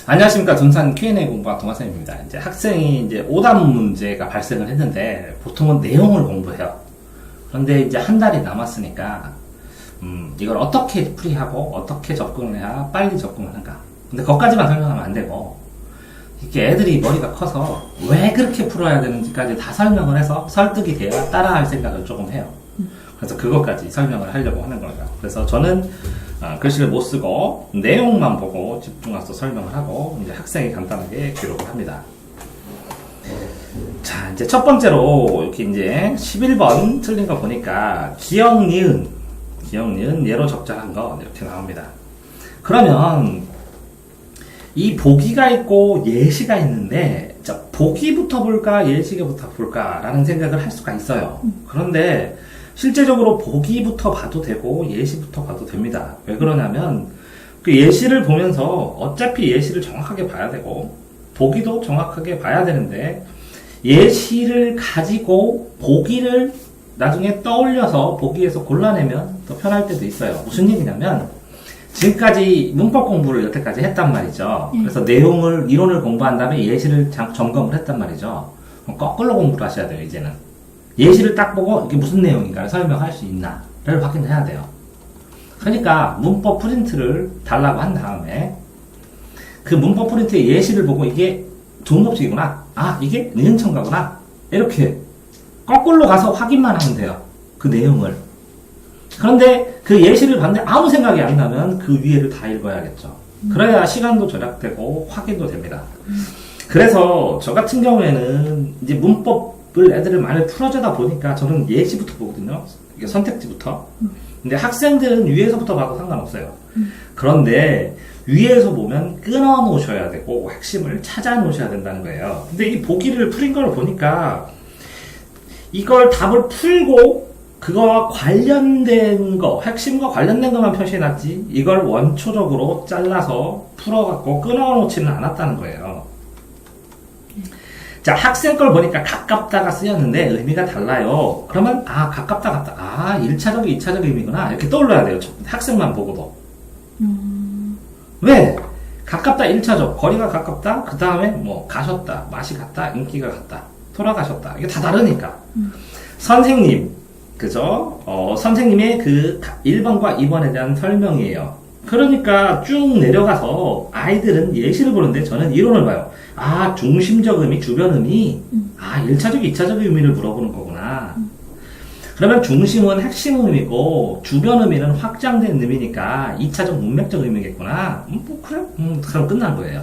안녕하십니까. 둔산 Q&A 공부학 동화쌤입니다. 이제 학생이 이제 오답 문제가 발생을 했는데 보통은 내용을 공부해요. 그런데 이제 한 달이 남았으니까 이걸 어떻게 풀이하고 어떻게 접근을 해야 빨리 접근을 하는가. 근데 그것까지만 설명하면 안 되고 이게 애들이 머리가 커서 왜 그렇게 풀어야 되는지까지 다 설명을 해서 설득이 돼야 따라할 생각을 조금 해요. 그래서 그것까지 설명을 하려고 하는 거예요. 그래서 저는 글씨를 못 쓰고 내용만 보고 집중해서 설명을 하고 이제 학생이 간단하게 기록을 합니다. 자, 이제 첫 번째로 이렇게 이제 11번 틀린 거 보니까 기역, 니은 예로 적절한 거 이렇게 나옵니다. 그러면 이 보기가 있고 예시가 있는데 자, 보기부터 볼까 예시부터 볼까 라는 생각을 할 수가 있어요. 그런데 실제적으로 보기부터 봐도 되고 예시부터 봐도 됩니다. 왜 그러냐면 그 예시를 보면서 어차피 예시를 정확하게 봐야 되고 보기도 정확하게 봐야 되는데 예시를 가지고 보기를 나중에 떠올려서 보기에서 골라내면 더 편할 때도 있어요. 무슨 얘기냐면 지금까지 문법 공부를 여태까지 했단 말이죠. 그래서 이론을 공부한 다음에 예시를 점검을 했단 말이죠. 그럼 거꾸로 공부를 하셔야 돼요, 이제는. 예시를 딱 보고 이게 무슨 내용인가를 설명할 수 있나를 확인해야 돼요. 그러니까 문법 프린트를 달라고 한 다음에 그 문법 프린트의 예시를 보고 이게 두음법칙이구나. 아, 이게 니은청가구나. 이렇게 거꾸로 가서 확인만 하면 돼요. 그 내용을. 그런데 그 예시를 봤는데 아무 생각이 안 나면 그 위에를 다 읽어야겠죠. 그래야 시간도 절약되고 확인도 됩니다. 그래서 저 같은 경우에는 이제 문법을 애들을 많이 풀어주다 보니까 저는 예시부터 보거든요. 이게 선택지부터. 근데 학생들은 위에서부터 봐도 상관없어요. 그런데 위에서 보면 끊어 놓으셔야 되고 핵심을 찾아 놓으셔야 된다는 거예요. 근데 이 보기를 풀인 걸 보니까 이걸 답을 풀고 그거와 관련된 거, 핵심과 관련된 것만 표시해놨지 이걸 원초적으로 잘라서 풀어갖고 끊어놓지는 않았다는 거예요. 자, 학생 걸 보니까 가깝다가 쓰였는데 의미가 달라요. 그러면 가깝다 같다. 1차적, 2차적 의미구나. 이렇게 떠올려야 돼요. 학생만 보고도. 왜? 가깝다 1차적. 거리가 가깝다. 그 다음에 뭐 가셨다. 맛이 같다. 인기가 같다. 돌아가셨다. 이게 다 다르니까. 선생님. 그죠? 선생님의 그 1번과 2번에 대한 설명이에요. 그러니까 쭉 내려가서 아이들은 예시를 보는데 저는 이론을 봐요. 중심적 의미, 주변 의미. 1차적, 2차적 의미를 물어보는 거구나. 그러면 중심은 핵심 의미고 주변 의미는 확장된 의미니까 2차적 문맥적 의미겠구나. 그래? 그럼 끝난 거예요.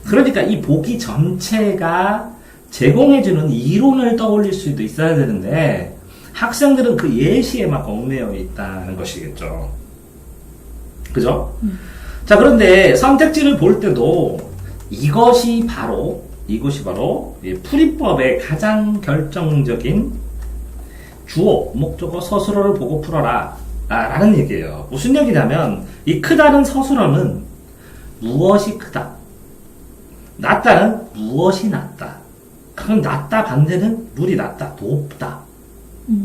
그러니까 이 보기 전체가 제공해주는 이론을 떠올릴 수도 있어야 되는데 학생들은 그 예시에만 얽매여 있다는 것이겠죠. 그죠? 자, 그런데 선택지를 볼 때도 이것이 바로 풀이법의 가장 결정적인 주어, 목적어, 서술어를 보고 풀어라 라는 얘기예요. 무슨 얘기냐면 이 크다는 서술어는 무엇이 크다, 낮다는 무엇이 낮다. 그럼 낮다 반대는 물이 낮다, 높다.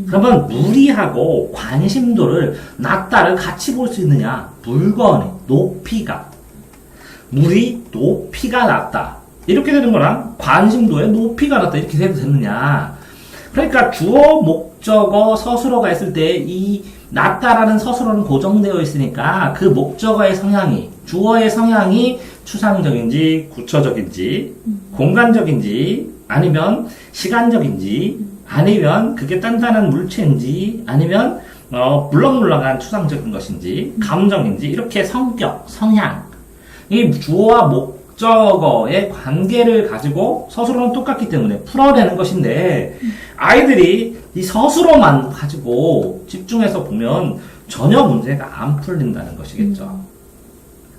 그러면 무리하고 관심도를 낮다를 같이 볼 수 있느냐? 물건의 높이가 물이 높이가 낮다 이렇게 되는 거랑 관심도의 높이가 낮다 이렇게 돼도 되느냐? 그러니까 주어, 목적어, 서술어가 있을 때 이 낮다라는 서술어는 고정되어 있으니까 그 목적어의 성향이 주어의 성향이 추상적인지 구처적인지 공간적인지 아니면 시간적인지 아니면 그게 단단한 물체인지 아니면 물렁물렁한 추상적인 것인지 감정인지 이렇게 성격, 성향 이 주어와 목적어의 관계를 가지고 서술어는 똑같기 때문에 풀어내는 것인데 아이들이 이 서술어만 가지고 집중해서 보면 전혀 문제가 안 풀린다는 것이겠죠.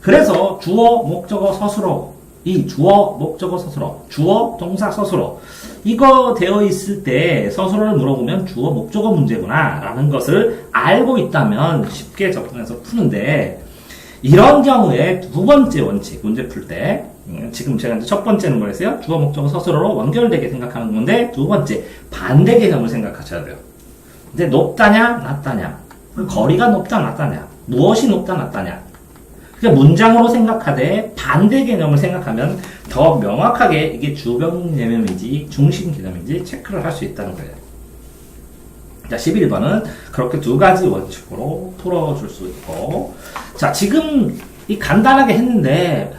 그래서 주어, 목적어, 서술어 이 주어, 목적어, 서술어, 주어, 동사, 서술어 이거 되어 있을 때 서술어를 물어보면 주어, 목적어 문제구나 라는 것을 알고 있다면 쉽게 접근해서 푸는데 이런 경우에 두 번째 원칙 문제 풀 때 지금 제가 이제 첫 번째는 뭐였어요? 주어, 목적어, 서술어로 연결되게 생각하는 건데 두 번째 반대 개념을 생각하셔야 돼요. 근데 높다냐 낮다냐 그 거리가 높다 낮다냐 무엇이 높다 낮다냐 그러니까 문장으로 생각하되 반대 개념을 생각하면 더 명확하게 이게 주변 개념인지 중심 개념인지 체크를 할 수 있다는 거예요. 자, 11번은 그렇게 두 가지 원칙으로 풀어줄 수 있고, 자, 지금 이 간단하게 했는데,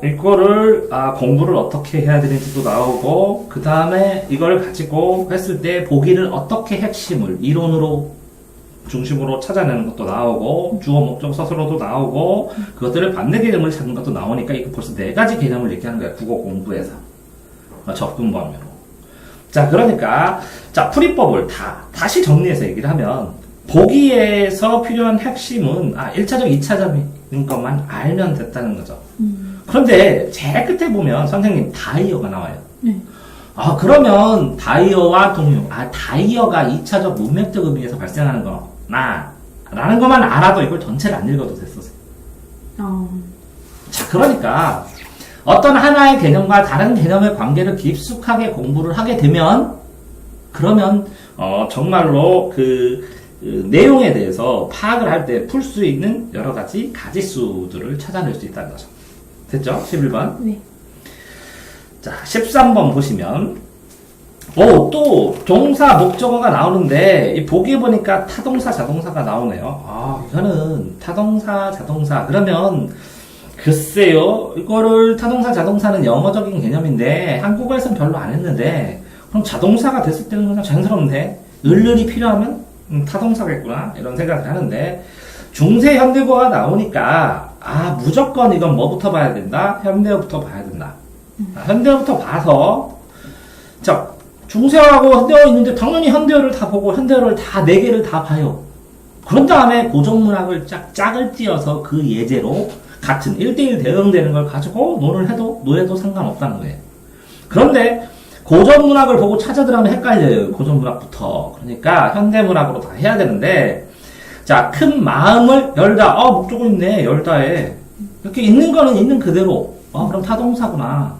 이거를, 공부를 어떻게 해야 되는지도 나오고, 그 다음에 이걸 가지고 했을 때 보기를 어떻게 핵심을 이론으로 중심으로 찾아내는 것도 나오고, 주어, 목적, 서술어도 나오고, 그것들을 반대 개념을 찾는 것도 나오니까 이거 벌써 네 가지 개념을 얘기하는 거야. 국어 공부에서. 접근 범위로. 자, 그러니까, 자, 풀이법을 다시 정리해서 얘기를 하면, 보기에서 필요한 핵심은, 1차적, 2차적인 것만 알면 됐다는 거죠. 그런데, 제일 끝에 보면, 선생님, 다이어가 나와요. 네. 그러면, 다이어와 동요. 다이어가 2차적 문맥적 의미에서 발생하는 거나, 라는 것만 알아도 이걸 전체를 안 읽어도 됐었어요. 자, 그러니까, 어떤 하나의 개념과 다른 개념의 관계를 깊숙하게 공부를 하게 되면, 그러면, 정말로 내용에 대해서 파악을 할 때 풀 수 있는 여러 가지 가지수들을 찾아낼 수 있다는 거죠. 됐죠? 11번. 네. 자, 13번 보시면, 또 동사, 목적어가 나오는데, 이 보기에 보니까 타동사, 자동사가 나오네요. 이거는 타동사, 자동사. 그러면, 글쎄요, 이거를 타동사, 자동사는 영어적인 개념인데, 한국어에서는 별로 안 했는데, 그럼 자동사가 됐을 때는 그냥 자연스러운데, 을을이 필요하면, 타동사겠구나, 이런 생각을 하는데, 중세 현대어가 나오니까, 무조건 이건 뭐부터 봐야 된다? 현대어부터 봐야 된다. 현대어부터 봐서, 자, 중세어하고 현대어 있는데, 당연히 현대어를 다 보고, 현대어를 다, 네 개를 다 봐요. 그런 다음에 고전문학을 짝을 띄어서 그 예제로, 같은 1대1 대응되는 걸 가지고 노래도 상관없다는 거예요. 그런데 고전문학을 보고 찾아들으면 헷갈려요. 고전문학부터. 그러니까 현대문학으로 다 해야 되는데, 자, 큰 마음을 열다. 목적어 있네. 열다에. 이렇게 있는 거는 있는 그대로. 그럼 타동사구나.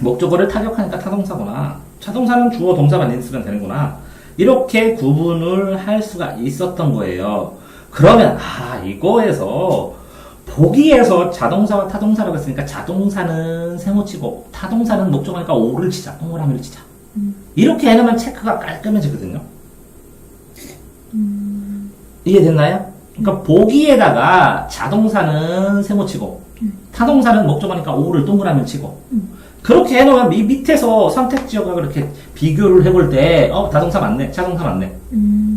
목적어를 타격하니까 타동사구나. 자동사는 주어 동사만 있으면 되는구나. 이렇게 구분을 할 수가 있었던 거예요. 그러면 이거에서 보기에서 자동사와 타동사라고 했으니까 자동사는 세모치고 타동사는 목적어니까 오를 치자, 동그라미를 치자. 이렇게 해놓으면 체크가 깔끔해지거든요. 이해됐나요? 그러니까 보기에다가 자동사는 세모치고 타동사는 목적어니까 오를 동그라미를 치고 그렇게 해놓으면 밑에서 선택지어가 그렇게 비교를 해볼 때 자동사 맞네, 자동사 맞네.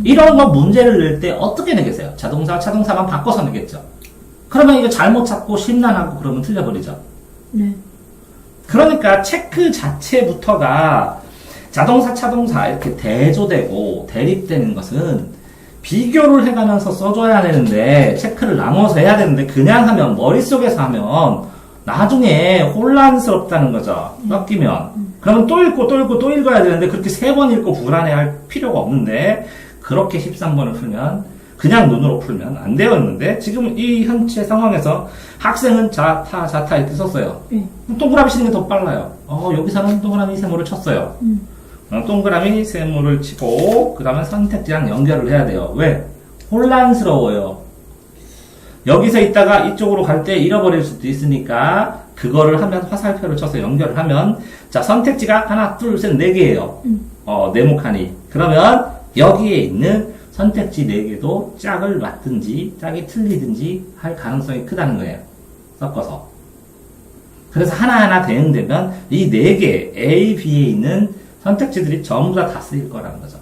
이런 거 문제를 낼 때 어떻게 내겠어요? 자동사와 차동사만 바꿔서 내겠죠. 그러면 이거 잘못 찾고 심란하고 그러면 틀려버리죠. 네. 그러니까 체크 자체부터가 자동사, 차동사 이렇게 대조되고 대립되는 것은 비교를 해가면서 써줘야 되는데 체크를 나눠서 해야 되는데 그냥 하면 머릿속에서 하면 나중에 혼란스럽다는 거죠. 꺾이면. 그러면 또 읽고 또 읽고 또 읽어야 되는데 그렇게 3번 읽고 불안해할 필요가 없는데 그렇게 13번을 풀면 그냥 눈으로 풀면 안 되었는데 지금 이 현재 상황에서 학생은 자타 이렇게 썼어요. 동그라미 치는 게 더 빨라요. 여기서는 동그라미 세모를 쳤어요. 동그라미 세모를 치고 그 다음에 선택지랑 연결을 해야 돼요. 왜? 혼란스러워요. 여기서 있다가 이쪽으로 갈 때 잃어버릴 수도 있으니까 그거를 하면 화살표를 쳐서 연결을 하면 자 선택지가 하나 둘 셋 네 개예요. 네모칸이. 그러면 여기에 있는 선택지 4개도 짝을 맞든지 짝이 틀리든지 할 가능성이 크다는 거예요. 섞어서. 그래서 하나하나 대응되면 이 4개 A, B에 있는 선택지들이 전부 다 쓰일 거라는 거죠.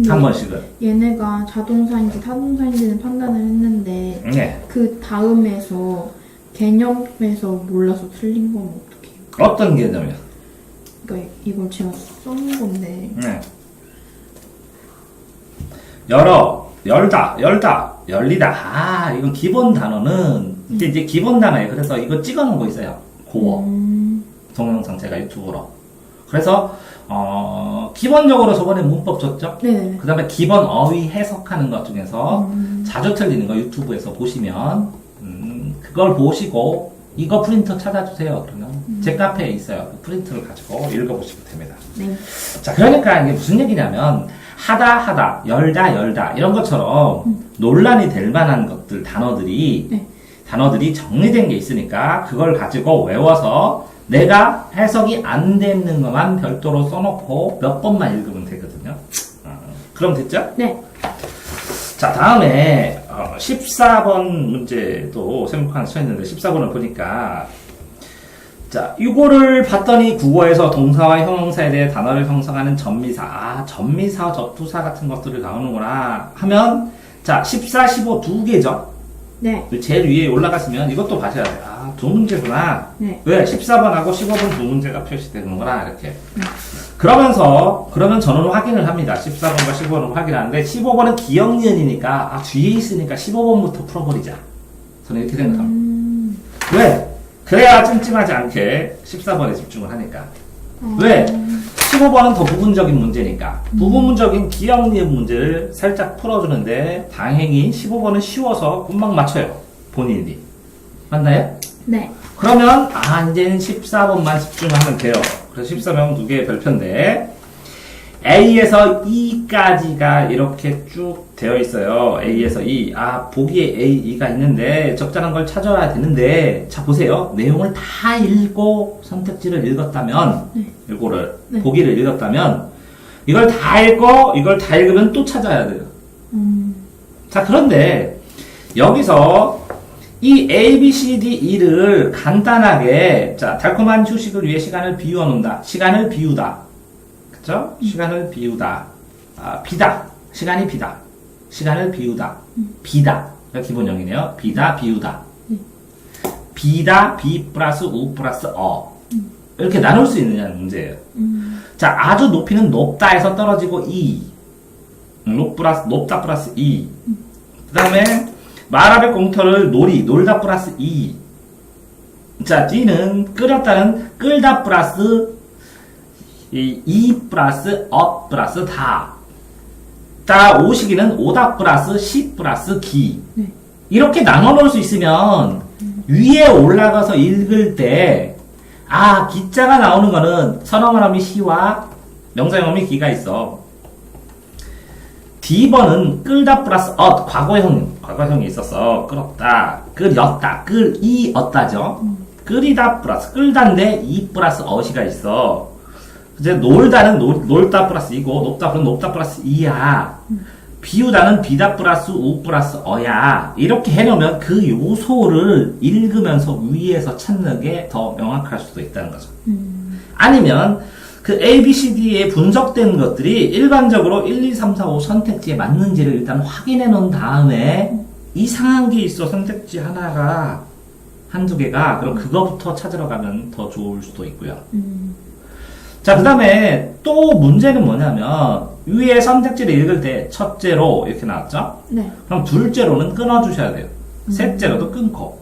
한 번씩은. 얘네가 자동사인지 타동사인지는 판단을 했는데 네. 그 다음에서 개념에서 몰라서 틀린 건 어떻게 해요? 어떤 개념이요? 그러니까 이걸 제가 써놓은 건데 네. 열다, 열리다. 이건 기본 단어는, 이제 기본 단어예요. 그래서 이거 찍어 놓은 거 있어요. 고어. 동영상 제가 유튜브로. 그래서, 기본적으로 저번에 문법 줬죠? 네. 그 다음에 기본 어휘 해석하는 것 중에서 자주 틀리는 거 유튜브에서 보시면, 그걸 보시고, 이거 프린터 찾아주세요. 그러면 제 카페에 있어요. 그 프린트를 가지고 읽어보시면 됩니다. 네. 자, 그러니까 이게 무슨 얘기냐면, 하다, 열다 이런 것처럼 논란이 될 만한 것들 단어들이 네. 정리된 게 있으니까 그걸 가지고 외워서 내가 해석이 안 되는 것만 별도로 써놓고 몇 번만 읽으면 되거든요. 그럼 됐죠? 네. 자, 다음에 14번 문제도 생각하는 수였는데 14번을 보니까 자, 이거를 봤더니 국어에서 동사와 형용사에 대해 단어를 형성하는 전미사, 전미사, 접두사 같은 것들이 나오는구나 하면 자, 14, 15 두 개죠. 네. 제일 위에 올라가시면 이것도 봐셔야 돼요. 두 문제구나. 네. 왜? 14번하고 15번 두 문제가 표시되는구나, 이렇게. 그러면 저는 확인을 합니다. 14번과 15번은 확인하는데, 15번은 기억니은이니까, 뒤에 있으니까 15번부터 풀어버리자. 저는 이렇게 생각합니다. 왜? 그래야 찜찜하지 않게 14번에 집중을 하니까. 왜? 15번은 더 부분적인 문제니까. 부분적인 기억니은 문제를 살짝 풀어주는데, 다행히 15번은 쉬워서 금방 맞춰요. 본인이. 맞나요? 네. 그러면 이제는 14번만 집중하면 돼요. 그래서 14번 두 개의 별표인데 A에서 E까지가 이렇게 쭉 되어 있어요. A에서 E. 보기에 A, E가 있는데 적절한 걸 찾아야 되는데 자 보세요. 내용을 다 읽고 선택지를 읽었다면 이거를 네. 보기를 읽었다면 이걸 다 읽고 이걸 다 읽으면 또 찾아야 돼요. 자 그런데 여기서 이 A, B, C, D, E를 간단하게, 자, 달콤한 휴식을 위해 시간을 비워 놓는다. 시간을 비우다. 그쵸? 시간을 비우다. 비다. 시간이 비다. 시간을 비우다. 비다. 기본형이네요. 비다, 비우다. 비다, 비 플러스 우 플러스 이렇게 나눌 수 있느냐는 문제예요. 자, 아주 높이는 높다에서 떨어지고 높다 플러스 그 다음에 말하백 공터를 놀다 플러스 자, D는 끓였다는 끌다 플러스 플러스 플러스 다. 오시기는 오다 플러스 시 플러스 기. 네. 이렇게 나눠 놓을 수 있으면 위에 올라가서 읽을 때 기자가 나오는 거는 선어말음이 시와 명사형음이 기가 있어. D번은 끌다 플러스 과거형이 있었어. 끓였다, 끓이었다죠. 끓이다 플러스 끌다인데 플러스 어시가 있어. 이제 놀다는 놀다 플러스 이고 높다 플러스 이야. 비우다는 비다 플러스 우 플러스 어야. 이렇게 해놓으면 그 요소를 읽으면서 위에서 찾는 게 더 명확할 수도 있다는 거죠. 아니면 그 A, B, C, D에 분석된 것들이 일반적으로 1, 2, 3, 4, 5 선택지에 맞는지를 일단 확인해 놓은 다음에 이상한 게 있어 선택지 하나가 한두 개가 그럼 그거부터 찾으러 가면 더 좋을 수도 있고요. 자, 그 다음에 또 문제는 뭐냐면 위에 선택지를 읽을 때 첫째로 이렇게 나왔죠? 네. 그럼 둘째로는 끊어주셔야 돼요. 셋째로도 끊고.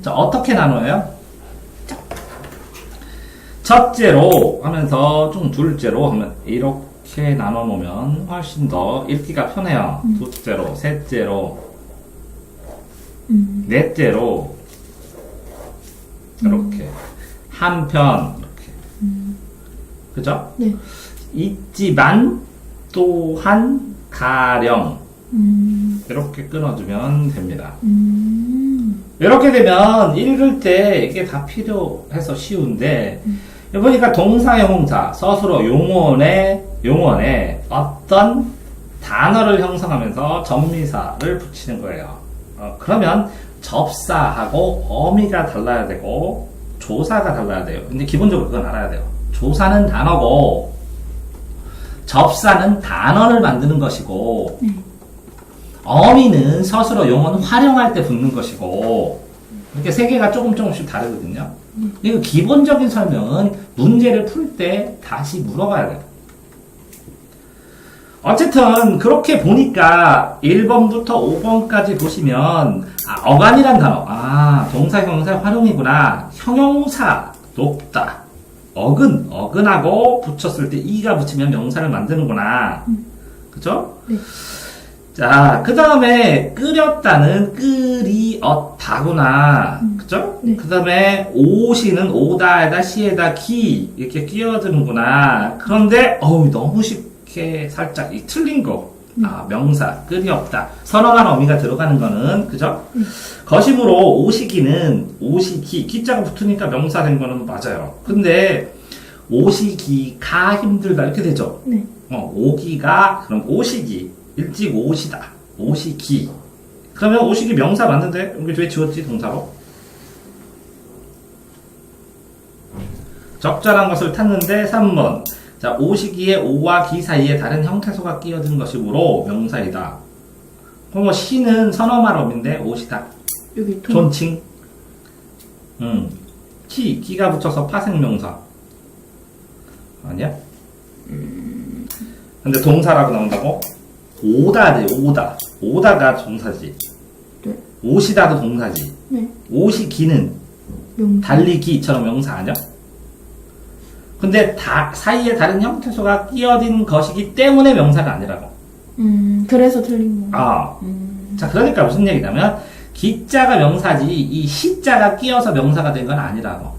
자, 어떻게 나눠요? 첫째로 하면서 좀 둘째로 하면 이렇게 나눠 놓으면 훨씬 더 읽기가 편해요. 둘째로, 셋째로, 넷째로 이렇게 한편 이렇게 그죠? 네. 있지만 또한 가령 이렇게 끊어주면 됩니다. 이렇게 되면 읽을 때 이게 다 필요해서 쉬운데 보니까 동사, 형용사, 서술어, 용언에 어떤 단어를 형성하면서 전미사를 붙이는 거예요. 그러면 접사하고 어미가 달라야 되고 조사가 달라야 돼요. 근데 기본적으로 그건 알아야 돼요. 조사는 단어고 접사는 단어를 만드는 것이고 어미는 서술어, 용어는 활용할 때 붙는 것이고 이렇게 세 개가 조금씩 다르거든요. 이거 기본적인 설명은 문제를 풀 때 다시 물어봐야 돼요. 어쨌든 그렇게 보니까 1번부터 5번까지 보시면 어간이란 단어 동사, 형용사 활용이구나. 형용사 높다. 어근하고 붙였을 때 이가 붙이면 명사를 만드는구나. 그죠? 네. 자, 그 다음에 끓였다는 끓이었다구나. 그죠? 네. 그 다음에 오시는 오다에다 시에다 기 이렇게 끼워드는구나. 그런데 너무 쉽고 이렇게 살짝 이 틀린 거. 명사, 끈이 없다. 선언한 어미가 들어가는 거는, 그죠? 거심으로 오시기, 기자가 붙으니까 명사 된 거는 맞아요. 근데, 오시기가 힘들다. 이렇게 되죠? 네. 오기가, 그럼 오시기. 일찍 오시다. 오시기. 그러면 오시기 명사 맞는데? 여기 왜 지웠지, 동사로? 적절한 것을 탔는데, 3번. 자, 오시기에 오와 기 사이에 다른 형태소가 끼어든 것이므로 명사이다. 그럼 뭐 시는 선어말 어민데 오시다. 여기 존칭. 기가 붙여서 파생명사. 아니야? 근데 동사라고 나온다고? 오다지, 오다. 오다가 동사지. 네. 오시다도 동사지. 네. 오시기는 명사. 달리기처럼 명사 아니야? 근데 사이에 다른 형태소가 끼어든 것이기 때문에 명사가 아니라고. 그래서 틀린 거. 자, 그러니까 무슨 얘기냐면, 기자가 명사지, 이 시자가 끼어서 명사가 된 건 아니라고.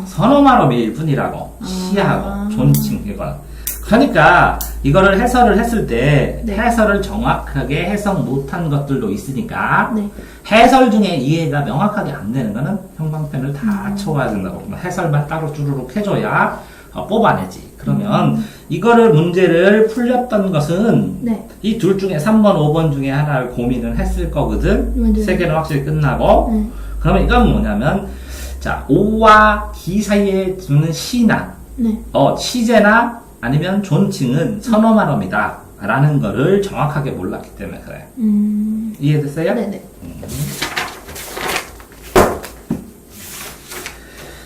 선어말어미일 뿐이라고. 시하고, 존칭, 이건. 그러니까, 이거를 해설을 했을 때, 네. 해설을 정확하게 해석 못한 것들도 있으니까, 네. 해설 중에 이해가 명확하게 안 되는 거는 형광펜을 다 쳐와야 된다고. 그러면 해설만 따로 쭈루룩 해줘야 뽑아내지. 그러면 이거를 문제를 풀렸던 것은 네. 이 둘 중에 3번, 5번 중에 하나를 고민을 했을 거거든. 맞아요. 세 개는 확실히 끝나고. 네. 그러면 이건 뭐냐면, 자, 오와 기 사이에 두는 시나, 네. 시제나 아니면 존칭은 선어말어미다. 라는 거를 정확하게 몰랐기 때문에 그래. 이해됐어요? 네네.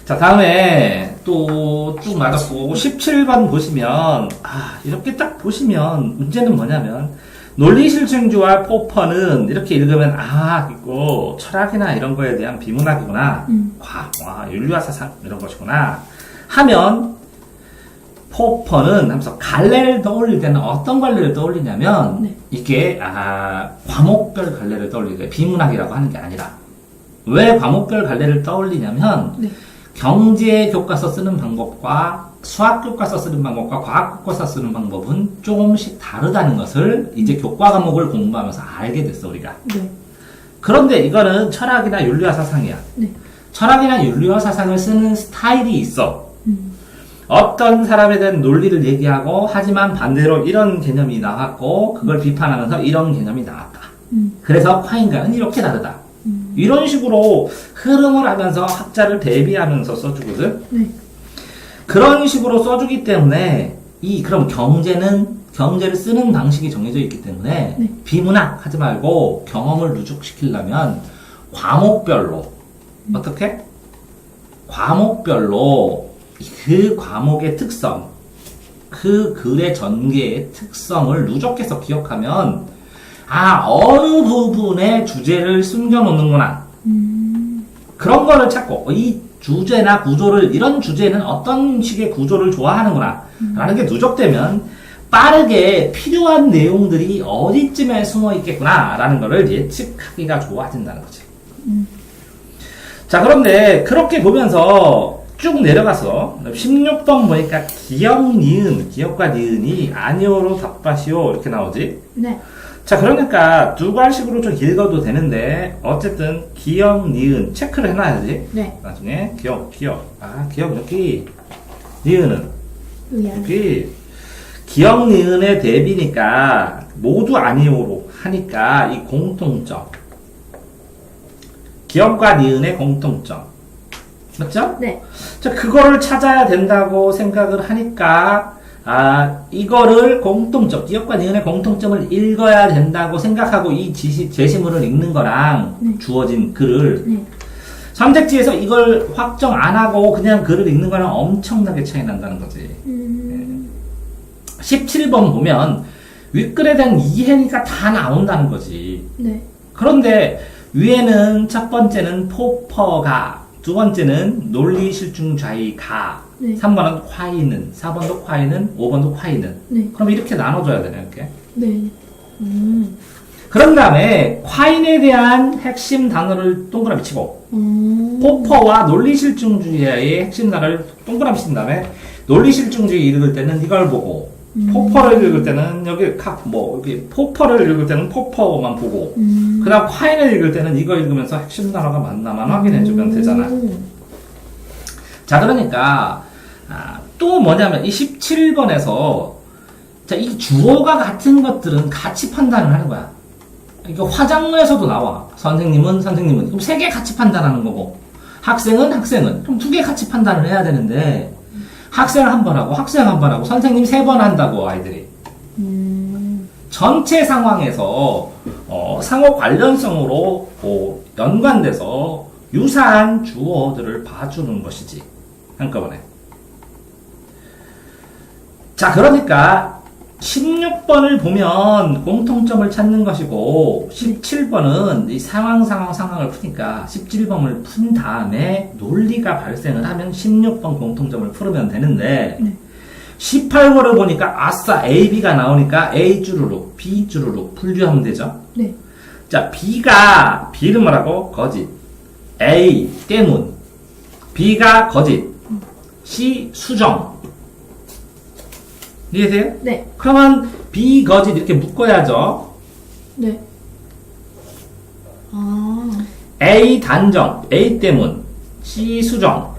자, 다음에 또 쭉 맞았고, 17번 보시면, 이렇게 딱 보시면, 문제는 뭐냐면, 논리실증주와 포퍼는 이렇게 읽으면, 있고, 철학이나 이런 거에 대한 비문학이구나. 윤리와 사상, 이런 것이구나. 하면, 포퍼는 하면서 갈래를 떠올릴 때는 어떤 갈래를 떠올리냐면, 네. 이게, 과목별 갈래를 떠올리게 비문학이라고 하는 게 아니라, 왜 과목별 갈래를 떠올리냐면, 네. 경제 교과서 쓰는 방법과 수학 교과서 쓰는 방법과 과학 교과서 쓰는 방법은 조금씩 다르다는 것을 이제 교과 과목을 공부하면서 알게 됐어, 우리가. 네. 그런데 이거는 철학이나 윤리와 사상이야. 네. 철학이나 윤리와 사상을 쓰는 스타일이 있어. 어떤 사람에 대한 논리를 얘기하고, 하지만 반대로 이런 개념이 나왔고, 그걸 비판하면서 이런 개념이 나왔다. 그래서 콰인과는 이렇게 다르다. 이런 식으로 흐름을 하면서 학자를 대비하면서 써주거든. 네. 그런 식으로 써주기 때문에 그럼 경제를 쓰는 방식이 정해져 있기 때문에 네. 비문학 하지 말고 경험을 누적시키려면 과목별로 어떻게? 과목별로 그 과목의 특성, 그 글의 전개의 특성을 누적해서 기억하면 어느 부분에 주제를 숨겨놓는구나. 그런 거를 찾고, 이 주제나 구조를, 이런 주제는 어떤 식의 구조를 좋아하는구나. 라는 게 누적되면, 빠르게 필요한 내용들이 어디쯤에 숨어 있겠구나. 라는 거를 예측하기가 좋아진다는 거지. 자, 그런데, 그렇게 보면서 쭉 내려가서, 16번 보니까 기역과 니은이 아니오로 답하시오. 이렇게 나오지? 네. 자, 그러니까 두 갈식으로 좀 읽어도 되는데 어쨌든 기역, 니은 체크를 해놔야지. 네. 나중에 기역. 기역 여기, 니은은 여기 기역, 니은의 대비니까 모두 아니오로 하니까 이 공통점, 기역과 니은의 공통점, 맞죠? 네. 자, 그거를 찾아야 된다고 생각을 하니까 이거를 기역과 니은의 공통점을 읽어야 된다고 생각하고 이 제시문을 읽는 거랑 주어진 글을 선택지에서 이걸 확정 안 하고 그냥 글을 읽는 거랑 엄청나게 차이 난다는 거지. 17번 보면 윗글에 대한 이해니까 다 나온다는 거지. 네. 그런데 위에는 첫 번째는 포퍼가, 두 번째는 논리실증좌의가, 네. 3번은 콰이는, 4번도 콰이는, 5번도 콰이는. 네. 그럼 이렇게 나눠줘야 되네, 이렇게. 네. 그런 다음에 콰인에 대한 핵심 단어를 동그라미 치고, 포퍼와 논리실증주의의 핵심 단어를 동그라미 친 다음에 논리실증주의 읽을 때는 이걸 보고, 포퍼를 읽을 때는 여기 여기 포퍼를 읽을 때는 포퍼만 보고, 그 다음 콰인을 읽을 때는 이거 읽으면서 핵심 단어가 맞나만 확인해주면 되잖아. 자, 그러니까, 또 뭐냐면, 이 17번에서, 자, 이 주어가 같은 것들은 같이 판단을 하는 거야. 이거 화장문에서도 나와. 선생님은. 그럼 세 개 같이 판단하는 거고, 학생은. 그럼 두 개 같이 판단을 해야 되는데, 학생을 한 번 하고, 학생 한 번 하고, 선생님 3번 한다고, 아이들이. 전체 상황에서, 상호 관련성으로, 연관돼서, 유사한 주어들을 봐주는 것이지. 한꺼번에. 자, 그러니까 16번을 보면 공통점을 찾는 것이고 17번은 이 상황을 푸니까 17번을 푼 다음에 논리가 발생을 하면 16번 공통점을 풀으면 되는데 18번을 보니까 아싸 A, B가 나오니까 A 주르륵, B 주르륵 분류하면 되죠? 네. 자, B는 뭐라고? 거짓. A, 때문. B가 거짓. C, 수정. 이해돼요? 네. 그러면 B, 거짓 이렇게 묶어야죠. 네. A, 단정. A, 때문. C, 수정.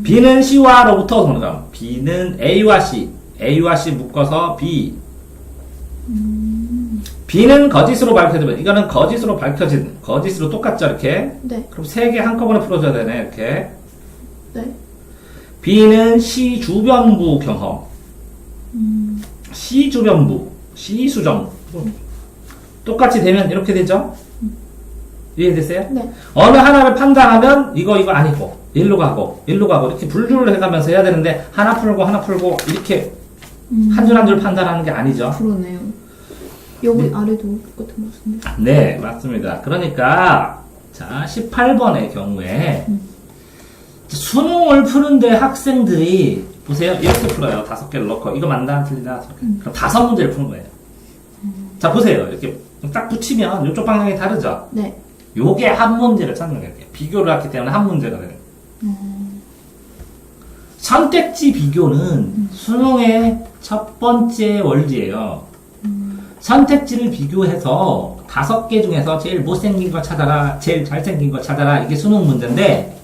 B는 C와로부터 그러니까 B는 A와 C. A와 C 묶어서 B. B는 거짓으로 밝혀지면 이거는 거짓으로 밝혀진 거짓으로 똑같죠 이렇게. 네. 그럼 3개 한꺼번에 풀어줘야 되네 이렇게. 네. B는 C 주변부 경험. C 주변부, C 수정. 똑같이 되면 이렇게 되죠? 이해됐어요? 네. 어느 하나를 판단하면 이거 아니고 일로 가고 이렇게 분류를 해가면서 해야 되는데 하나 풀고 이렇게 한 줄 한 줄 판단하는 게 아니죠. 그러네요. 여기 아래도 똑같은 것 같은데. 네, 맞습니다. 그러니까 자 18번의 경우에 수능을 푸는데 학생들이 보세요. 이렇게 풀어요. 5개를 넣고 이거 맞나 틀리나 그럼 5문제를 푸는 거예요. 자 보세요. 이렇게 딱 붙이면 이쪽 방향이 다르죠. 네. 요게 한 문제를 찾는 거예요. 비교를 했기 때문에 한 문제가 되는 거예요. 선택지 비교는 수능의 첫 번째 원리예요. 선택지를 비교해서 5개 중에서 제일 못생긴 거 찾아라, 제일 잘생긴 거 찾아라. 이게 수능 문제인데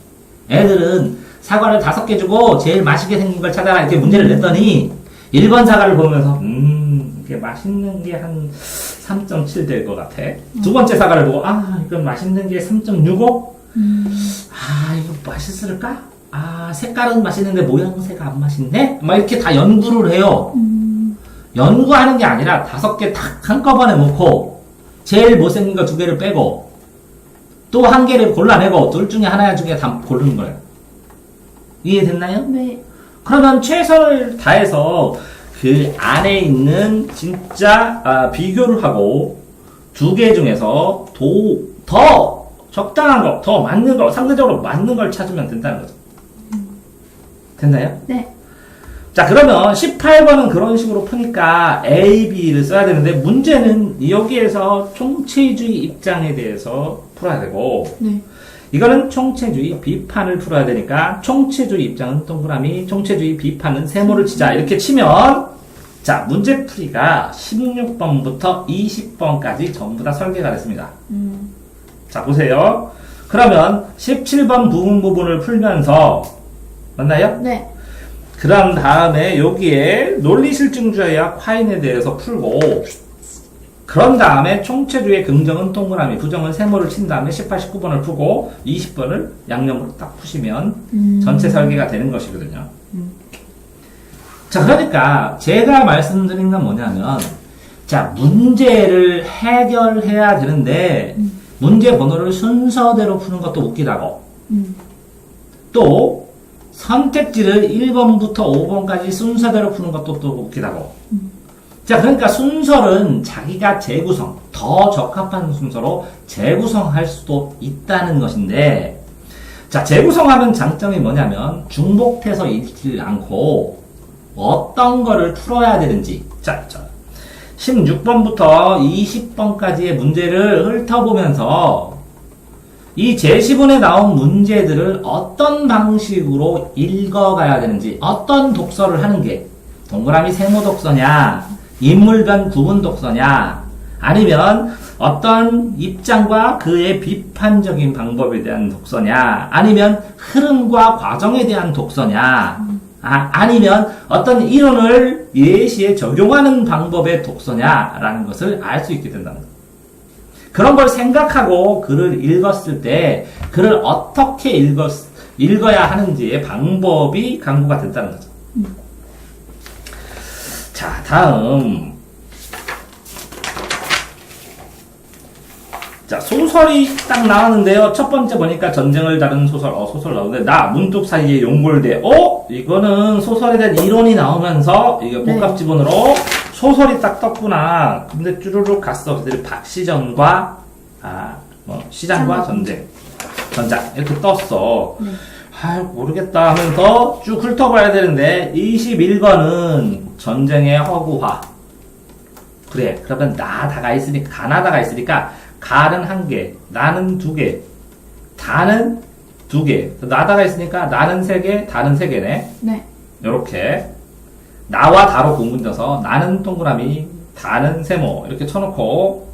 애들은 사과를 5개 주고 제일 맛있게 생긴 걸 찾아라 이렇게 문제를 냈더니 1번 사과를 보면서 이게 맛있는 게 한 3.7 될 것 같아. 두 번째 사과를 보고 이건 맛있는 게 3.65? 이거 맛있을까? 색깔은 맛있는데 모양새가 안 맛있네? 막 이렇게 다 연구를 해요. 연구하는 게 아니라 5개 탁 한꺼번에 놓고 제일 못생긴 거 2개를 빼고 또 1개를 골라내고 둘 중에 하나 중에 다 고르는 거예요. 이해됐나요? 네. 그러면 최선을 다해서 그 안에 있는 진짜 비교를 하고 2개 중에서 더 적당한 거, 더 맞는 거, 상대적으로 맞는 걸 찾으면 된다는 거죠. 됐나요? 네. 자, 그러면 18번은 그런 식으로 푸니까 A, B를 써야 되는데 문제는 여기에서 총체주의 입장에 대해서 풀어야 되고 네. 이거는 총체주의 비판을 풀어야 되니까 총체주의 입장은 동그라미, 총체주의 비판은 세모를 치자 이렇게 치면 자, 문제풀이가 16번부터 20번까지 전부 다 설계가 됐습니다. 자, 보세요. 그러면 17번 부분을 풀면서 맞나요? 네. 그 다음에 여기에 논리실증주의와 콰인에 대해서 풀고 그런 다음에 총체주의 긍정은 동그라미, 부정은 세모를 친 다음에 18, 19번을 푸고 20번을 양념으로 딱 푸시면 전체 설계가 되는 것이거든요. 자, 그러니까 제가 말씀드린 건 뭐냐면 자, 문제를 해결해야 되는데 문제 번호를 순서대로 푸는 것도 웃기다고 또 선택지를 1번부터 5번까지 순서대로 푸는 것도 또 웃기다고. 자, 그러니까 순서는 자기가 재구성, 더 적합한 순서로 재구성할 수도 있다는 것인데, 자, 재구성하는 장점이 뭐냐면, 중복해서 읽지 않고, 어떤 거를 풀어야 되는지. 자, 16번부터 20번까지의 문제를 훑어보면서, 이 제시문에 나온 문제들을 어떤 방식으로 읽어가야 되는지, 어떤 독서를 하는 게 동그라미 세모 독서냐, 인물변 구분 독서냐, 아니면 어떤 입장과 그의 비판적인 방법에 대한 독서냐, 아니면 흐름과 과정에 대한 독서냐, 아니면 어떤 이론을 예시에 적용하는 방법의 독서냐라는 것을 알 수 있게 된다는 거예요. 그런 걸 생각하고 글을 읽었을 때 글을 어떻게 읽어야 하는지의 방법이 강구가 된다는 거죠. 자, 다음. 자, 소설이 딱 나왔는데요. 첫 번째 보니까 전쟁을 다룬 소설, 소설 나오는데, 나, 문득 사이에 용골대. 이거는 소설에 대한 이론이 나오면서, 이게 복합 지문으로 소설이 딱 떴구나. 근데 쭈루룩 갔어. 그들이 박시전과, 시장과 전쟁. 전장. 이렇게 떴어. 모르겠다 하면서 쭉 훑어봐야 되는데, 21번은 전쟁의 허구화. 그래. 그러면 나다가 있으니까, 가나다가 있으니까, 가는 1개, 나는 2개, 다는 2개. 나다가 있으니까 나는 3개, 다는 3개네. 네. 요렇게. 나와 다로 구분져서 나는 동그라미, 다는 세모. 이렇게 쳐놓고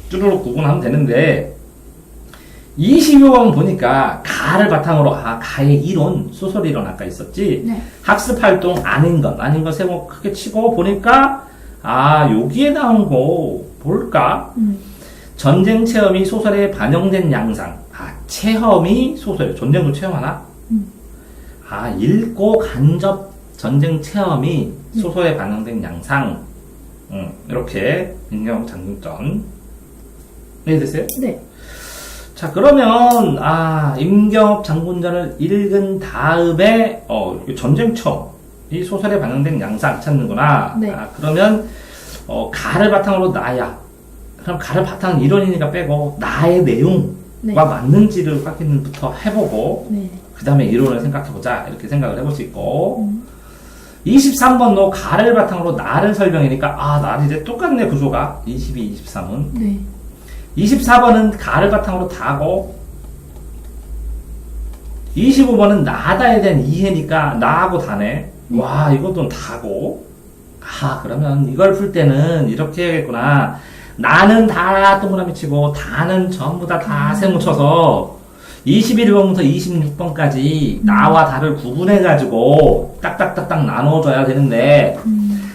쭈루룩 구분하면 되는데 22번 보니까 가를 바탕으로 가의 이론, 소설 이론 아까 있었지. 네. 학습 활동 아닌 것 세모 크게 치고 보니까 여기에 나온 거 뭘까? 전쟁 체험이 소설에 반영된 양상. 체험이 소설에, 전쟁도 체험하나? 읽고 간접 전쟁 체험이 소설에 반영된 양상. 이렇게 임경업 장군전. 이해됐어요? 네. 자, 그러면 임경업 장군전을 읽은 다음에 전쟁 체험, 이 소설에 반영된 양상 찾는구나. 네. 그러면 가를 바탕으로 나야. 그럼 가를 바탕은 이론이니까 빼고 나의 내용과 네. 맞는지를 확인부터 해보고 네. 그 다음에 이론을 생각해보자 이렇게 생각을 해볼 수 있고 23번도 가를 바탕으로 나를 설명이니까 나 이제 똑같네 구조가 22, 23은 네. 24번은 가를 바탕으로 다고 25번은 나다에 대한 이해니까 나하고 다네. 와 이것도 다고 그러면 이걸 풀 때는 이렇게 해야겠구나. 나는 다 동그라미 치고 다는 전부 다 세모 쳐서 21번부터 26번까지 나와 다를 구분해가지고 딱딱딱딱 나눠줘야 되는데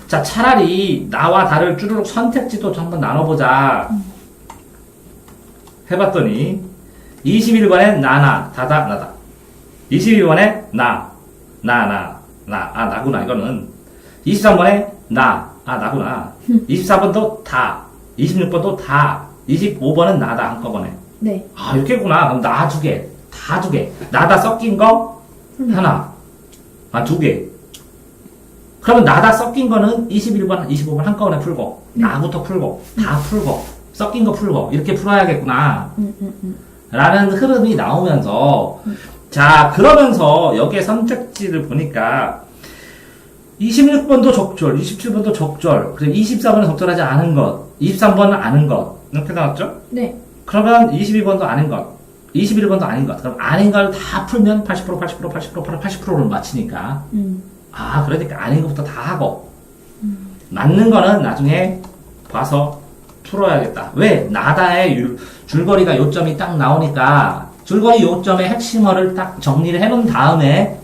자 차라리 나와 다를 쭈루룩 선택지도 전부 나눠보자 해봤더니 21번에 나나 다다 나다 22번에 나구나 이거는 23번에 나구나 24번도 다 26번도 다, 25번은 나다 한꺼번에. 네. 이렇게구나. 그럼 나 2개, 다 2개. 나다 섞인 거 하나, 2개. 그러면 나다 섞인 거는 21번, 25번 한꺼번에 풀고, 나부터 풀고, 다 풀고, 섞인 거 풀고 이렇게 풀어야겠구나. 라는 흐름이 나오면서 자 그러면서 여기에 선택지를 보니까 26번도 적절, 27번도 적절, 그리고 24번은 적절하지 않은 것, 23번은 아는 것, 이렇게 나왔죠? 네. 그러면 22번도 아닌 것, 21번도 아닌 것, 그럼 아닌 걸 다 풀면 80%, 80%, 80%, 80%를 맞히니까. 그러니까 아닌 것부터 다 하고, 맞는 거는 나중에 봐서 풀어야겠다. 왜? 나다의 줄거리가 요점이 딱 나오니까, 줄거리 요점의 핵심어를 딱 정리를 해놓은 다음에,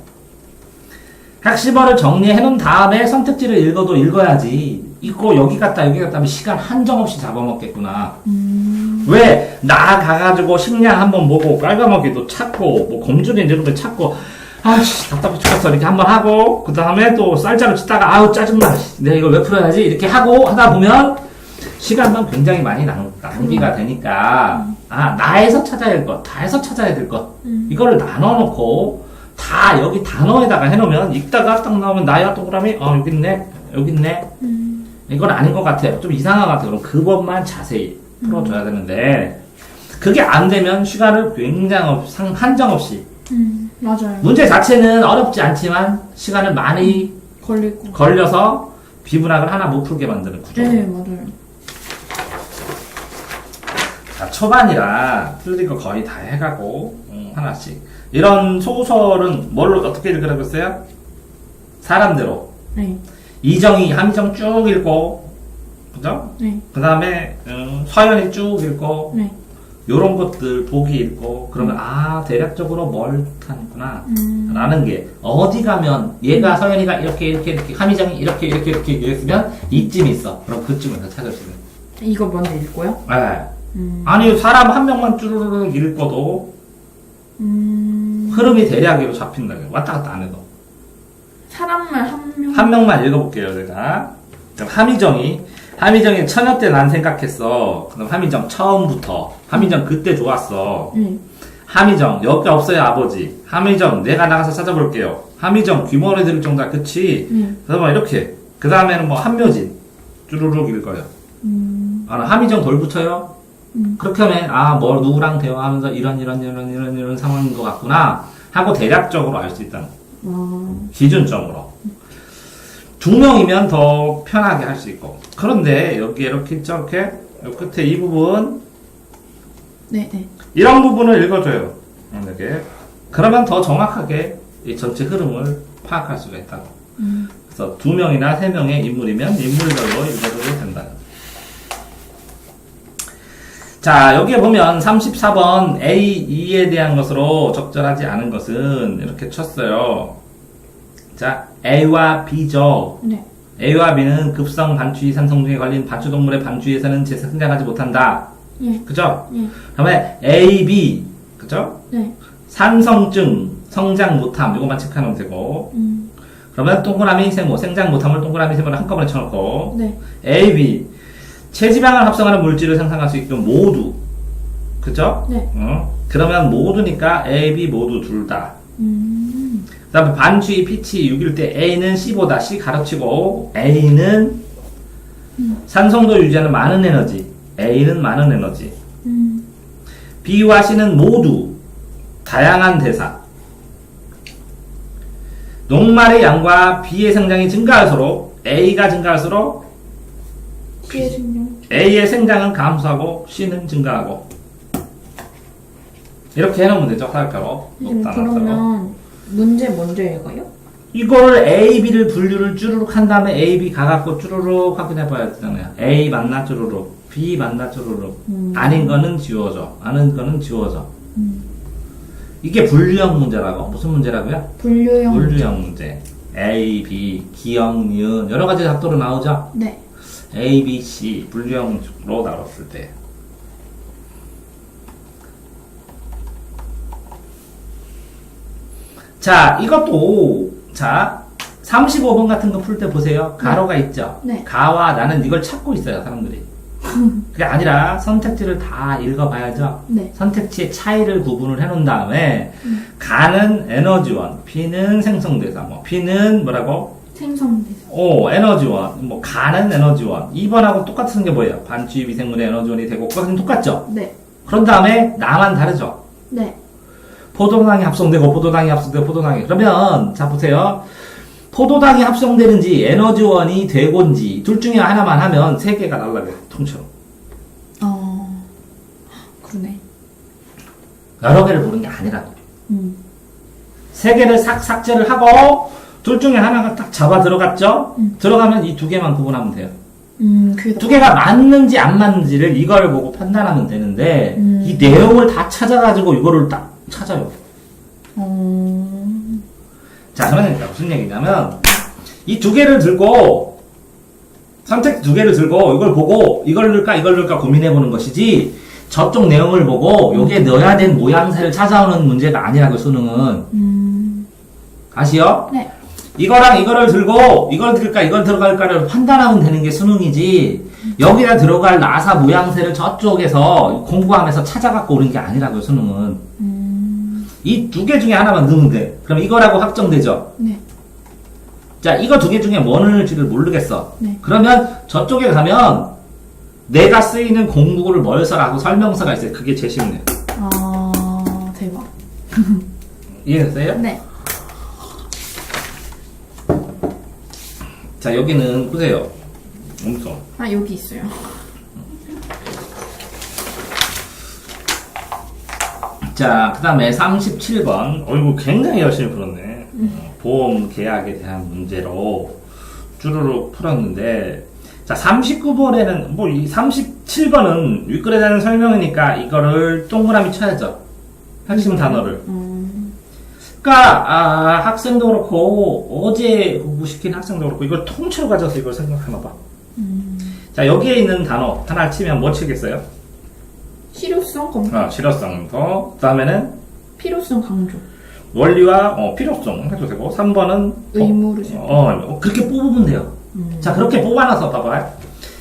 핵심어를 정리해놓은 다음에 선택지를 읽어도 읽어야지. 이거 여기 갔다 하면 시간 한정없이 잡아먹겠구나. 왜? 나 가가지고 식량 한번 보고 깔가먹기도 찾고 뭐 검준이 이런 찾고 답답해 죽겠어 이렇게 한번 하고 그 다음에 또 쌀자루 치다가 짜증나 내가 이걸 왜 풀어야지 이렇게 하고 하다 보면 시간만 굉장히 많이 낭비가 되니까 나에서 찾아야 될 것, 다에서 찾아야 될 것 이거를 나눠놓고 다 여기 단어에다가 해놓으면 읽다가 딱 나오면 나야 동그라미 여기 있네 이건 아닌 것 같아 좀 이상한 것 같아 그럼 그것만 자세히 풀어줘야 되는데 그게 안 되면 시간을 굉장히 한정없이 맞아요. 문제 자체는 어렵지 않지만 시간을 많이 걸려서 비문학을 하나 못 풀게 만드는 구조. 네, 맞아요. 자, 초반이라 틀린 거 거의 다 해가고 하나씩. 이런 소설은 뭘로 어떻게 읽으라고 했어요? 사람대로. 네. 이정희, 함정 쭉 읽고, 그죠? 네. 그 다음에 서연이 쭉 읽고, 네. 요런 것들 보기 읽고, 그러면 아 대략적으로 뭘 하는구나 라는 게, 어디 가면 얘가 서연이가 이렇게 함의정이 이렇게 했으면 이쯤 있어. 그럼 그쯤에서 찾을 수 있는. 이거 먼저 읽고요? 네. 아니 사람 한 명만 쭈르륵 읽어도 흐름이 대략으로 잡힌다. 왔다 갔다 안 해도. 사람만 한 명. 한 명만 읽어볼게요, 제가. 그럼 함의정이 처녀 때 난 생각했어. 그럼 함의정 처음부터. 함의정 그때 좋았어. 함의정 여기 없어요, 아버지. 함의정 내가 나가서 찾아볼게요. 함의정 귀머리 들을 정도야, 그치? 그다음에 이렇게. 그 다음에는 뭐 한묘진 쭈르륵 읽어요. 함의정 돌 붙여요. 그렇게 하면 뭐 누구랑 대화하면서 이런 상황인 것 같구나 하고 대략적으로 알 수 있다는 거. 기준점으로. 두 명이면 더 편하게 할 수 있고. 그런데 여기 이렇게 저렇게 끝에 이 부분, 네. 이런 부분을 읽어줘요. 이렇게. 그러면 더 정확하게 이 전체 흐름을 파악할 수가 있다고. 그래서 두 명이나 세 명의 인물이면 인물별로 읽어줘도 된다. 자, 여기에 보면 34번 A, E에 대한 것으로 적절하지 않은 것은 이렇게 쳤어요. 자, A와 B죠. 네. A와 B는 급성 반추위 산성 중에 걸린 반추동물의 반추위에서는 재생장하지 못한다. 예. 그죠? 예. 다음에 A, B. 그죠? 네. 산성증, 성장 못함. 이것만 체크하면 되고. 그러면 동그라미 세모, 생장 못함을 동그라미 세모를 한꺼번에 쳐놓고. 네. A, B. 체지방을 합성하는 물질을 생성할 수 있는 모두. 그죠? 네. 그러면 모두니까 A, B 모두 둘 다. 그 다음에 반추위 pH 6일 때 A는 C보다 C 가로치고, A는 산성도 유지하는 많은 에너지. A는 많은 에너지. B와 C는 모두 다양한 대사. 녹말의 양과 B의 생장이 증가할수록 A가 증가할수록 B의 생명. A의 생장은 감소하고 C는 증가하고. 이렇게 해놓으면 되죠, 화살표로. 그러면 문제 먼저 읽어요? 이거를 A, B를 분류를 쭈루룩 한 다음에 A, B 가갖고 쭈루룩 확인해 봐야 되잖아요. A 맞나 쭈루룩, B 맞나 쭈루룩. 아닌 거는 지워져. 아는 거는 지워져. 이게 분류형 문제라고. 무슨 문제라고요? 분류형 문제. A, B, 기억, 니은 여러 가지 각도로 나오죠? 네. A, B, C 분류형으로 나눴을 때. 자, 이것도, 자, 35번 같은 거 풀 때 보세요. 가로가 있죠? 네. 가와 나는 이걸 찾고 있어요, 사람들이. 그게 아니라 선택지를 다 읽어봐야죠. 네. 선택지의 차이를 구분을 해놓은 다음에, 가는 에너지원, B는 생성대사, 뭐, B는 뭐라고? 생성대사. 에너지원, 뭐, 가는 에너지원. 2번하고 똑같은 게 뭐예요? 반추위 미생물의 에너지원이 되고, 그것은 똑같죠? 네. 그런 다음에, 나만 다르죠? 네. 포도당이 합성되고 포도당이 그러면 자 보세요. 포도당이 합성되는지 에너지원이 되곤지 둘 중에 하나만 하면 세 개가 날라가요, 통째로. 그러네. 여러 개를 보는 게 아니라고. 세 개를 삭제를 하고 둘 중에 하나가 딱 잡아 들어갔죠? 들어가면 이 두 개만 구분하면 돼요. 두 개가 맞는지 안 맞는지를 이걸 보고 판단하면 되는데 이 내용을 다 찾아가지고 이거를 딱 찾아요. 자, 그러니까 무슨 얘기냐면 이 두 개를 들고 선택 두 개를 들고 이걸 보고 이걸 넣을까 고민해 보는 것이지 저쪽 내용을 보고 여기에 넣어야 된 모양새를 찾아오는 문제가 아니라고, 수능은. 아시요? 네. 이거랑 이거를 들고 이걸 들을까 이걸 들어갈까를 판단하면 되는 게 수능이지, 여기다 들어갈 나사 모양새를 저쪽에서 공부하면서 찾아갖고 오는 게 아니라고요, 수능은. 이 두 개 중에 하나만 넣으면 돼. 그럼 이거라고 확정되죠? 네. 자, 이거 두 개 중에 뭐 넣을지를 모르겠어. 네. 그러면 저쪽에 가면 내가 쓰이는 공부를 뭘 써라고 설명서가 있어요. 그게 제일 쉽네요. 대박. 이해됐어요? 네. 자, 여기는 보세요. 엄청. 여기 있어요. 자, 그 다음에 37번. 어이구, 굉장히 열심히 풀었네. 보험 계약에 대한 문제로 쭈루룩 풀었는데, 자, 39번에는, 뭐, 이 37번은 윗글에 대한 설명이니까 이거를 동그라미 쳐야죠. 핵심 단어를. 그러니까, 학생도 그렇고, 어제 공부시킨 학생도 그렇고, 이걸 통째로 가져서 이걸 생각해봐봐. 자, 여기에 있는 단어 하나 치면 뭐 치겠어요? 실효성 검토. 실효성부터. 그 다음에는 필요성 강조. 원리와 필요성 해도 되고, 3번은 의무를 그렇게 뽑으면 돼요. 자, 그렇게 뽑아놔서 봐봐요.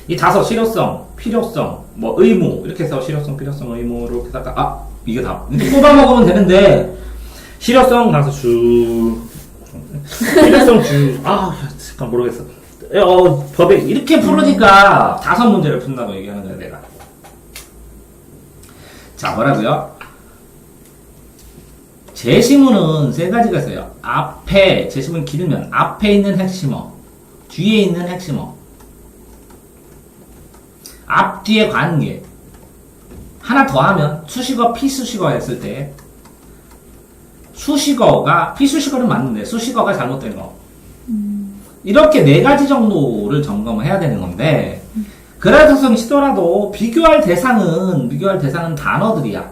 이 다섯, 실효성, 필요성, 뭐 의무 이렇게 해서 실효성, 필요성, 의무 이렇게 다가 이게 다 이렇게 뽑아 먹으면 되는데, 실효성 가서 필요성 잠깐 모르겠어. 법에 이렇게 풀으니까 5문제를 푼다고 얘기하는 거야 내가. 자, 뭐라고요? 제시문은 3가지가 있어요. 앞에, 제시문 길으면 앞에 있는 핵심어, 뒤에 있는 핵심어, 앞, 뒤의 관계. 하나 더 하면 수식어, 피수식어 했을 때 수식어가, 피수식어는 맞는데 수식어가 잘못된 거. 이렇게 4가지 정도를 점검을 해야 되는 건데, 그라드성 치더라도 비교할 대상은 단어들이야.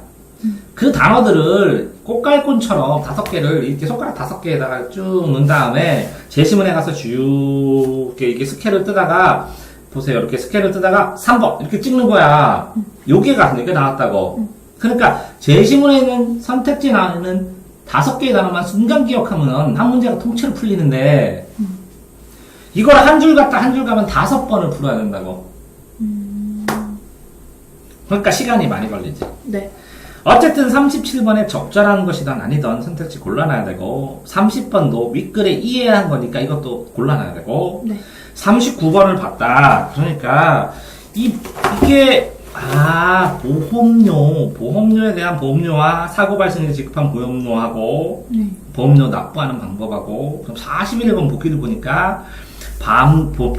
그 단어들을 꽃갈콘처럼 5개를 이렇게 손가락 5개에다가 쭉 넣은 다음에 제시문에 가서 쭉 이렇게 스케일을 뜨다가, 보세요. 이렇게 스케일을 뜨다가 3번 이렇게 찍는 거야. 요게가 이게 나왔다고. 그러니까 제시문에 있는 선택지 나오는 5개의 단어만 순간 기억하면 한 문제가 통째로 풀리는데, 이걸 한 줄 갔다 한 줄 가면 5번을 풀어야 된다고. 그러니까 시간이 많이 걸리지. 네. 어쨌든 37번에 적절한 것이든 아니든 선택지 골라놔야 되고, 30번도 윗글에 이해한 거니까 이것도 골라놔야 되고, 네. 39번을 봤다. 그러니까 이게 보험료에 대한 보험료와 사고 발생에 지급한 보험료하고 네. 보험료 납부하는 방법하고, 그럼 41번 복기를 보니까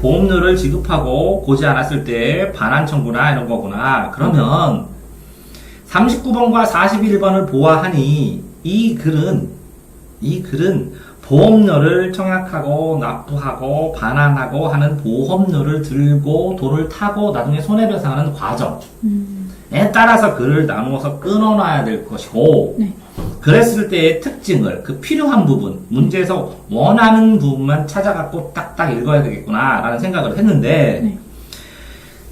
보험료를 지급하고 고지 않았을 때 반환 청구나 이런 거구나. 그러면 39번과 41번을 보아하니 이 글은 보험료를 청약하고 납부하고 반환하고 하는 보험료를 들고 도를 타고 나중에 손해배상하는 과정에 따라서 글을 나누어서 끊어놔야 될 것이고, 네. 그랬을 때의 특징을, 그 필요한 부분, 문제에서 원하는 부분만 찾아갖고 딱딱 읽어야 되겠구나 라는 생각을 했는데, 네.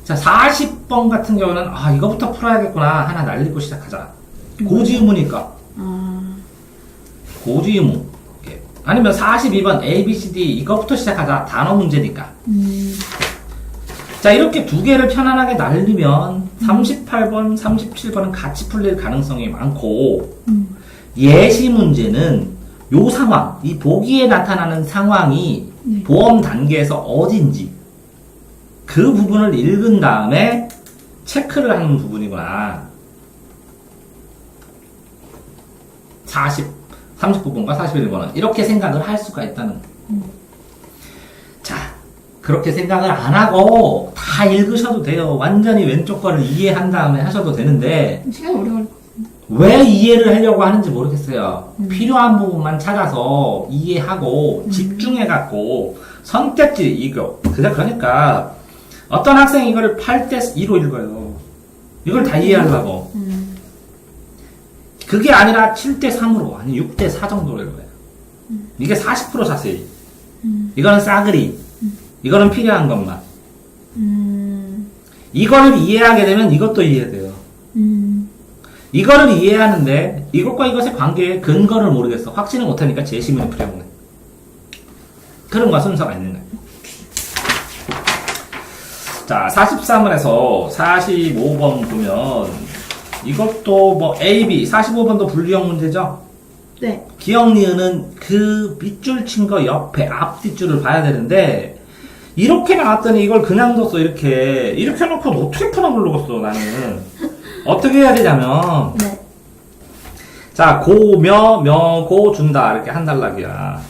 자, 40번 같은 경우는 이거부터 풀어야겠구나 하나 날리고 시작하자. 고지의무니까 고지의무. 아니면 42번 A, B, C, D 이거부터 시작하자. 단어 문제니까. 자, 이렇게 2개를 편안하게 날리면 38번, 37번은 같이 풀릴 가능성이 많고, 예시 문제는 요 상황, 이 보기에 나타나는 상황이 보험 단계에서 어딘지 그 부분을 읽은 다음에 체크를 하는 부분이구나. 39번과 41번은 이렇게 생각을 할 수가 있다는. 자, 그렇게 생각을 안 하고 다 읽으셔도 돼요. 완전히 왼쪽 거를 이해한 다음에 하셔도 되는데, 시간이 오래 걸릴 것 같은데. 왜 이해를 하려고 하는지 모르겠어요. 필요한 부분만 찾아서 이해하고 집중해갖고 선택지 이거. 그러니까 어떤 학생이 이거를 8대2로 읽어요. 이걸 다 이해하려고. 그게 아니라 7대3으로, 아니 6대4 정도로 읽어요. 이게 40% 자세히. 이거는 싸그리. 이거는 필요한 것만. 이거를 이해하게 되면 이것도 이해돼요. 이거를 이해하는데 이것과 이것의 관계의 근거를 모르겠어. 확신을 못하니까 제시문이 필요한 거예요. 그런 거 순서가 있는 거예요. 자, 43번에서 45번 보면 이것도 뭐 A, B, 45번도 분류형 문제죠? 네. 기억, 니은은 그 밑줄 친 거 옆에 앞 뒷줄을 봐야 되는데, 이렇게 나왔더니 이걸 그냥 뒀어. 이렇게 놓고 어떻게 푸나 모르겠어 나는. 어떻게 해야 되냐면, 네. 자, 고 준다 이렇게 한 단락이야.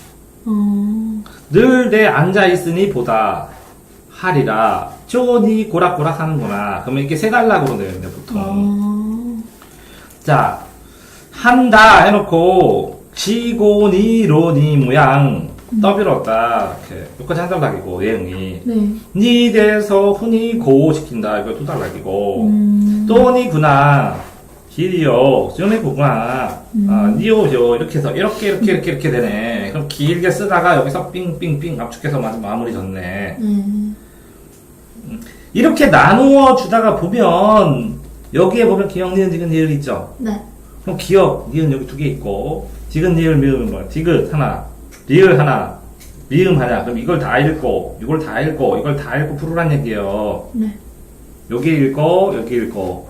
늘 내 앉아있으니 보다 하리라. 쪼니 고락고락 하는구나. 그러면 이게 3단락으로 되는데 보통. 자, 한다 해놓고 지고니로니 모양 떠밀었다 이렇게 여기까지 한 단락이고 내용이 네. 니 대서 훈이 고 시킨다 이거 두 단락이고 또니구나 길이요 쫌이구나 니오요 이렇게 해서 이렇게 되네. 그럼 길게 쓰다가 여기서 삥삥삥 압축해서 마무리 졌네. 이렇게 나누어 주다가 보면 여기에 보면 기억 니은 디귿 니을 있죠. 네. 그럼 기억 니은 여기 두 개 있고 디귿 니을 미음은 뭐야? 디귿 하나 리을 하나 미음 하나. 그럼 이걸 다 읽고 이걸 다 읽고 이걸 다 읽고 풀으란 얘기예요. 네. 여기 읽고 여기 읽고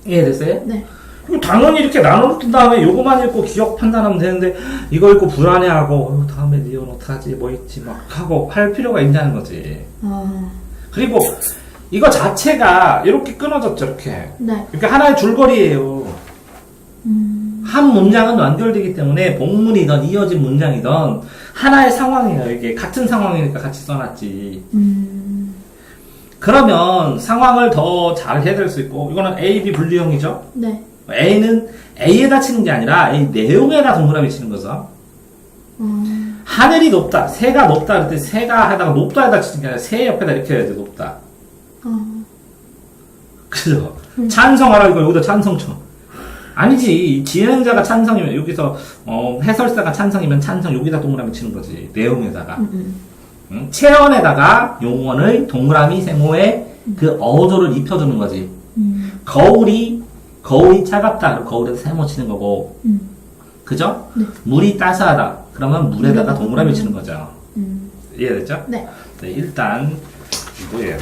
이해됐어요? 네. 그럼 당연히 이렇게 나눠놓은 다음에 요거만 읽고 기억 판단하면 되는데 이거 읽고 불안해하고 다음에 니은 어떡하지 뭐 있지 막 하고 할 필요가 있냐는 거지. 아. 그리고 이거 자체가 이렇게 끊어졌죠 이렇게. 네. 이렇게 하나의 줄거리예요. 한 문장은 완결되기 때문에 복문이든 이어진 문장이든 하나의 상황이에요. 이게 같은 상황이니까 같이 써놨지. 그러면 상황을 더 잘 해야 될 수 있고 이거는 A, B 분류형이죠. 네. A는 A에다 치는 게 아니라 A 내용에다 동그라미 치는 거죠. 하늘이 높다, 새가 높다 그럴 때 새가 하다가 높다에다 치는 게 아니라 새 옆에다 이렇게 해야지 높다. 그죠? 찬성하라 이거 여기다 찬성 쳐. 아니지. 진행자가 찬성이면 여기서 해설사가 찬성이면 찬성 여기다 동그라미 치는 거지. 내용에다가. 응? 체언에다가 용언의 동그라미 세모에 그 어조를 입혀주는 거지. 거울이 차갑다. 그럼 거울에다 세모 치는 거고. 그죠? 네. 물이 따스하다. 그러면 물에다가 동그라미 치는 거죠. 이해됐죠? 네. 네, 일단 뭐예요?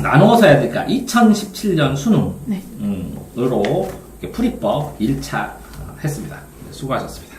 나누어서 해야 되니까 2017년 수능 네. 으로 풀이법 1차 했습니다. 수고하셨습니다.